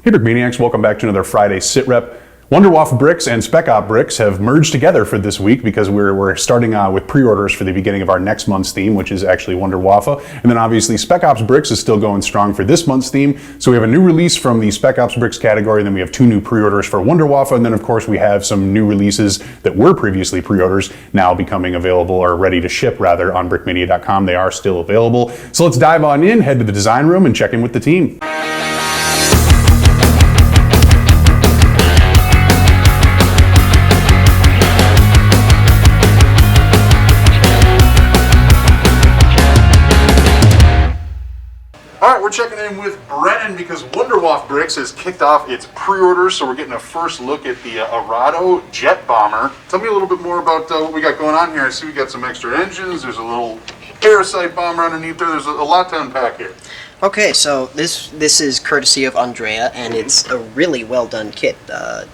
Hey Brick Maniacs, welcome back to another Friday sit rep. Wunderwaffe bricks and Spec Op bricks have merged together for this week because we're starting with pre-orders for the beginning of our next month's theme, which is actually Wunderwaffe. And then obviously Spec Ops bricks is still going strong for this month's theme. So we have a new release from the Spec Ops bricks category, then we have 2 new pre-orders for Wunderwaffe, and then of course we have some new releases that were previously pre-orders now becoming available, or ready to ship rather, on brickmania.com. They are still available. So let's dive on in, head to the design room, and check in with the team. Alright, we're checking in with Brennan because Wunderwaffe Bricks has kicked off its pre-order, so we're getting a first look at the Arado jet bomber. Tell me a little bit more about what we got going on here. I see we got some extra engines, there's a little parasite bomber underneath there, there's a lot to unpack here. Okay, so this is courtesy of Andrea, and it's a really well done kit,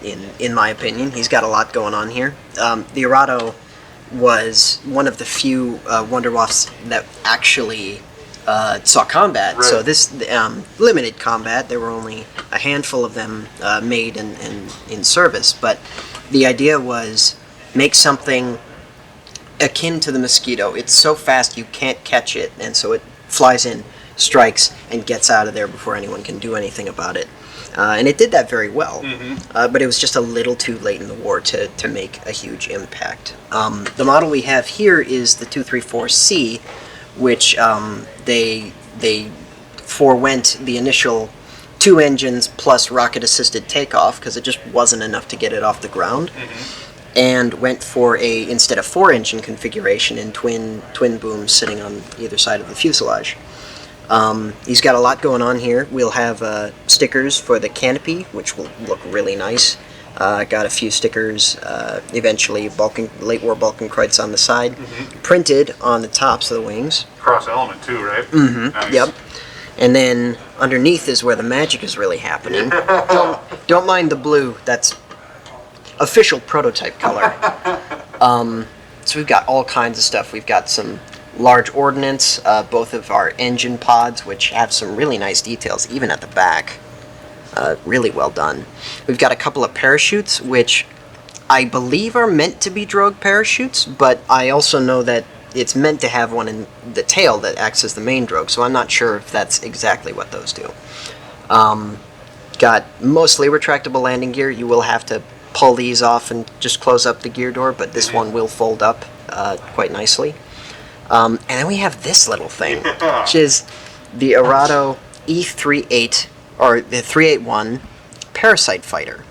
in my opinion. He's got a lot going on here. The Arado was one of the few Wunderwaffes that actually saw combat. Right. So this limited combat. There were only a handful of them made and in service. But the idea was make something akin to the Mosquito. It's so fast you can't catch it, and so it flies in, strikes, and gets out of there before anyone can do anything about it. And it did that very well, but it was just a little too late in the war to make a huge impact. The model we have here is the 234C, which they forewent the initial 2 engines plus rocket-assisted takeoff because it just wasn't enough to get it off the ground, and went for instead of 4-engine configuration in twin booms sitting on either side of the fuselage. He's got a lot going on here. We'll have stickers for the canopy, which will look really nice. Got a few stickers, eventually late war Balkenkreuz on the side, printed on the tops of the wings. Cross element too, right? Nice. Yep. And then underneath is where the magic is really happening. Don't mind the blue. That's official prototype color. So we've got all kinds of stuff. We've got some large ordnance, both of our engine pods, which have some really nice details, even at the back. Really well done. We've got a couple of parachutes, which I believe are meant to be drogue parachutes, but I also know that it's meant to have one in the tail that acts as the main drogue, so I'm not sure if that's exactly what those do. Got mostly retractable landing gear. You will have to pull these off and just close up the gear door, but this one will fold up quite nicely. And then we have this little thing, which is the Arado E38, or the 381 Parasite Fighter.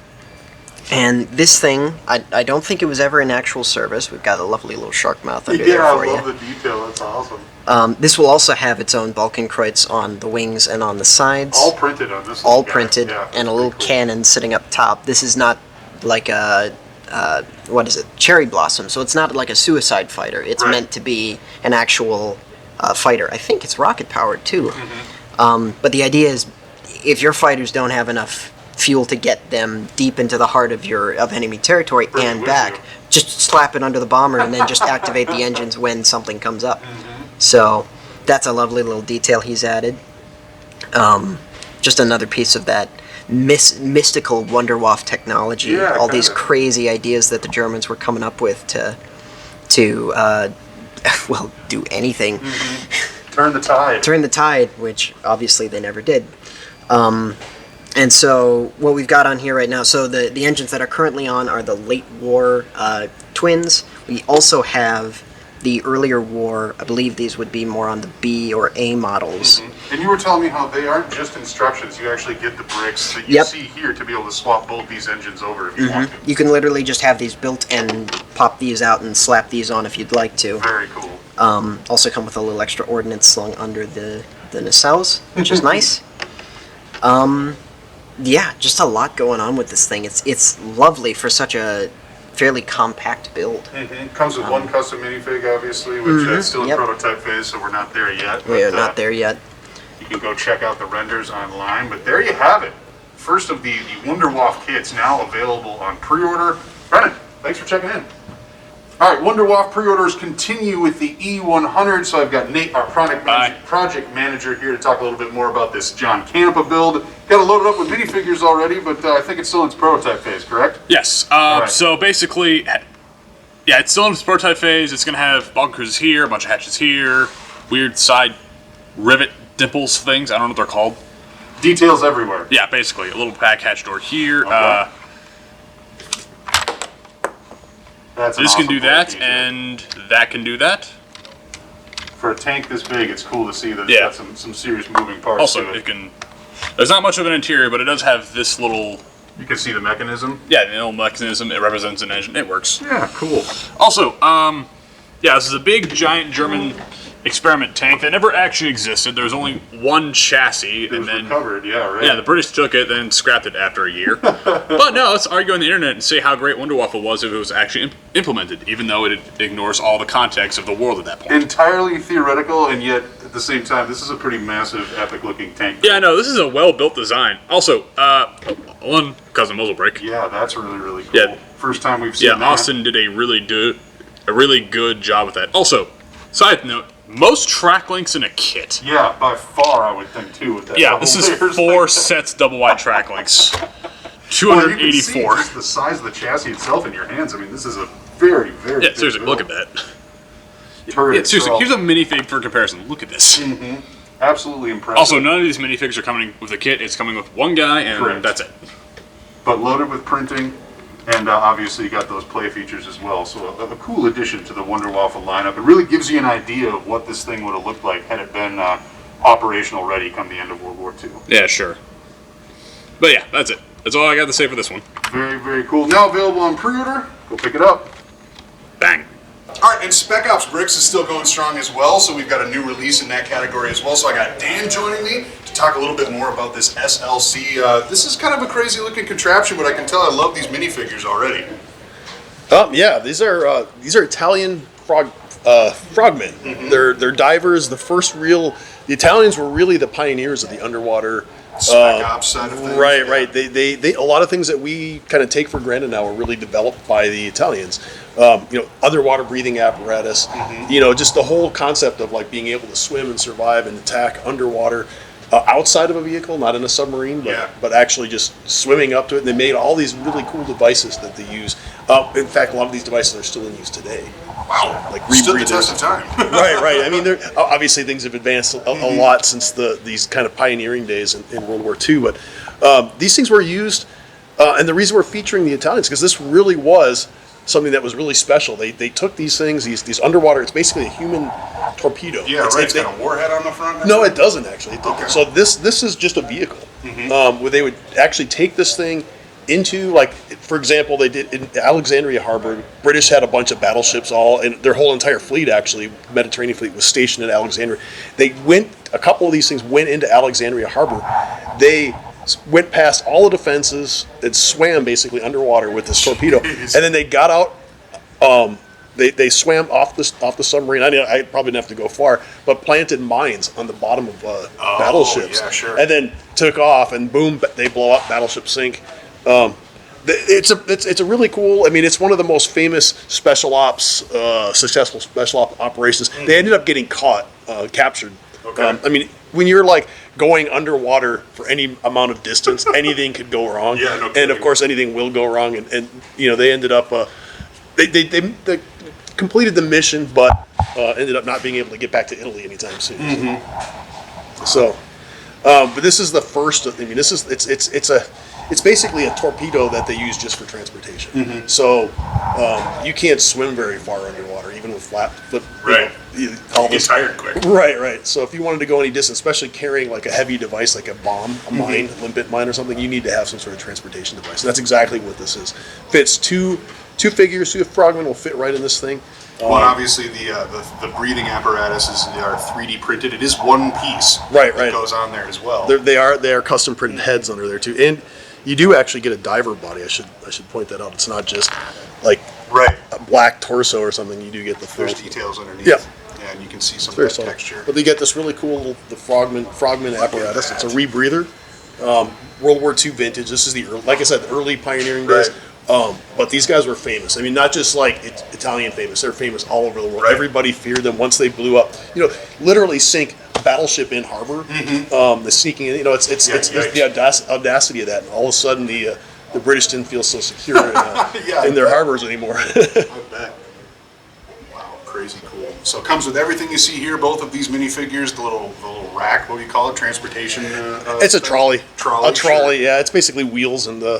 And this thing, I don't think it was ever in actual service. We've got a lovely little shark mouth under there for you. Yeah, I love the detail. That's awesome. This will also have its own Balkenkreuz on the wings and on the sides. All printed on this. All printed, yeah, and a little cannon sitting up top. This is not like a what is it? Cherry Blossom. So it's not like a suicide fighter. It's meant to be an actual fighter. I think it's rocket powered too. But the idea is, if your fighters don't have enough fuel to get them deep into the heart of enemy territory and back, just slap it under the bomber and then just activate the engines when something comes up. So that's a lovely little detail he's added. Just another piece of that mystical Wunderwaffe technology. Yeah, all these crazy ideas that the Germans were coming up with to well, do anything. Turn the tide. Turn the tide, which obviously they never did. And so what we've got on here right now, so the engines that are currently on are the late war twins. We also have the earlier war. I believe these would be more on the B or A models. And you were telling me how they aren't just instructions. You actually get the bricks that you see here to be able to swap both these engines over if you want to. You can literally just have these built and pop these out and slap these on if you'd like to. Very cool. Also come with a little extra ordnance slung under the nacelles, which is nice. Yeah, just a lot going on with this thing. It's lovely for such a fairly compact build. Comes with one custom minifig, obviously, which is still in prototype phase, so we're not there yet. We're not there yet. You can go check out the renders online, but there you have it. First of the Wunderwaffe kits now available on pre-order. Brennan, thanks for checking in. All right, Wunderwaffe pre-orders continue with the E-100. So I've got Nate, our project manager, here to talk a little bit more about this John Campa build. Got it loaded up with minifigures already, but I think it's still in its prototype phase, correct? Yes. Right. So basically, yeah, it's still in its prototype phase. It's going to have bunkers here, a bunch of hatches here, weird side rivet dimples things. I don't know what they're called. Details everywhere. Yeah, basically. A little back hatch door here. Okay. That's an This awesome can do that, detail. and that can do that. For a tank this big, it's cool to see that it's Yeah. got some serious moving parts Also, to it it. can... There's not much of an interior, but it does have this little... You can see the mechanism. Yeah, the little mechanism. It represents an engine. It works. Yeah, cool. Also, yeah, this is a big, giant German experiment tank that never actually existed. There was only one chassis, It and was then recovered, yeah, right. yeah, the British took it, then scrapped it after a year. But no, let's argue on the internet and say how great Wunderwaffe was if it was actually implemented, even though it ignores all the context of the world at that point. Entirely theoretical, and yet at the same time, this is a pretty massive, epic-looking tank. Yeah, no, this is a well-built design. Also, one cousin muzzle brake. Yeah, that's really cool. Yeah. First time we've seen Yeah, that. Austin did a really good job with that. Also, side note, most track links in a kit. Yeah, by far, I would think, too, with that. Yeah, double this is layers 4 thing. sets double wide track links. Well, you can see 284. just the size of the chassis itself in your hands. I mean, this is a very Yeah, big seriously, build. look at that. Turret Yeah, seriously, itself, here's a minifig for comparison. Look at this. absolutely impressive. Also, none of these minifigs are coming with a kit. It's coming with one guy, and Correct. that's it. But loaded with printing, and obviously you got those play features as well. So a cool addition to the Wunderwaffe lineup. It really gives you an idea of what this thing would have looked like had it been operational ready come the end of World War II. Yeah, sure. But yeah, that's it. That's all I got to say for this one. Very cool. Now available on pre-order. Go pick it up. Bang. All right, and Spec Ops Bricks is still going strong as well, so we've got a new release in that category as well. So I got Dan joining me to talk a little bit more about this SLC. This is kind of a crazy looking contraption, but I can tell I love these minifigures already. Yeah, these are Italian frogmen. They're divers. The Italians were really the pioneers of the underwater Spec Ops side of things. Right, yeah. right. They a lot of things that we kind of take for granted now were really developed by the Italians. Underwater breathing apparatus. Just the whole concept of like being able to swim and survive and attack underwater. Outside of a vehicle, not in a submarine, but actually just swimming up to it. And they made all these really cool devices that they use. In fact, a lot of these devices are still in use today. Wow, Like stood the rebreathers. test of time. right. I mean, obviously things have advanced a lot since these kind of pioneering days in World War II. But these things were used, and the reason we're featuring the Italians because this really was something that was really special. They took these things, these underwater. It's basically a human torpedo. Yeah, right. It's got a warhead on the front. No, it doesn't actually. Okay. So this is just a vehicle where they would actually take this thing into, like, for example, they did in Alexandria Harbor. British had a bunch of battleships, and their whole entire fleet, actually, Mediterranean fleet, was stationed in Alexandria. A couple of these things went into Alexandria Harbor. They went past all the defenses and swam basically underwater with this torpedo, Jeez. and then they got out. They swam off the submarine. I probably didn't have to go far, but planted mines on the bottom of battleships. yeah, sure. And then took off, and boom, they blow up. Battleships sink. It's a really cool. I mean, it's one of the most famous successful special op operations. They ended up getting captured. Okay. I mean, when you're like going underwater for any amount of distance, anything could go wrong. Yeah, no and kidding. of course, anything will go wrong. And they ended up. They completed the mission, but ended up not being able to get back to Italy anytime soon. So, but this is the first. I mean, it's basically a torpedo that they use just for transportation. So you can't swim very far underwater, even with flat. Right. All You get this, tired quick. right. So if you wanted to go any distance, especially carrying like a heavy device like a bomb, a mine, limpet mine or something, you need to have some sort of transportation device. And that's exactly what this is. Fits two figures. Two frogmen will fit right in this thing. Well, obviously the breathing apparatus are 3D printed. It is one piece. Right. That goes on there as well. They are custom printed heads under there too, and you do actually get a diver body. I should point that out. It's not just like Right. a black torso or something. You do get the full. There's details underneath. Yeah. Yeah, and you can see some Very of that subtle. texture. But they get this really cool the frogman apparatus. It's a rebreather. World War II vintage. This is like I said, the early pioneering days. Right. But these guys were famous. I mean, not just like Italian famous; they're famous all over the world. Right. Everybody feared them once they blew up. You know, literally sink a battleship in harbor. The sneaking in. You know, it's the audacity of that. And all of a sudden, the British didn't feel so secure in their harbors anymore. I bet. Wow, crazy cool. So it comes with everything you see here, both of these minifigures, the little rack, what do you call it, transportation? It's a trolley. Trolley, A trolley, sure. yeah. It's basically wheels and and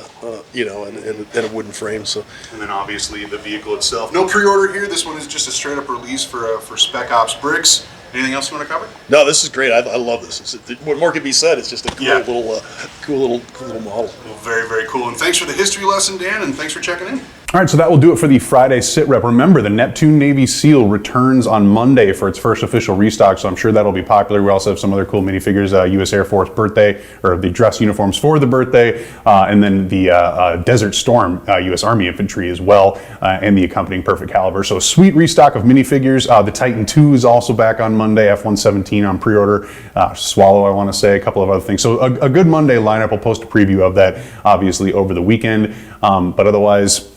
a wooden frame. So. And then obviously the vehicle itself. No pre-order here. This one is just a straight up release for Spec Ops bricks. Anything else you want to cover? No, this is great. I love this. What more could be said? It's just a cool little model. Well, very, very cool. And thanks for the history lesson, Dan, and thanks for checking in. All right, so that will do it for the Friday sit rep. Remember, the Neptune Navy SEAL returns on Monday for its first official restock, so I'm sure that'll be popular. We also have some other cool minifigures, U.S. Air Force birthday, or the dress uniforms for the birthday, and then the Desert Storm U.S. Army infantry as well, and the accompanying perfect caliber. So a sweet restock of minifigures. The Titan II is also back on Monday, F-117 on pre-order. Swallow, I want to say, a couple of other things. So a good Monday lineup. We'll post a preview of that, obviously, over the weekend. But otherwise,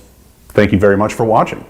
thank you very much for watching.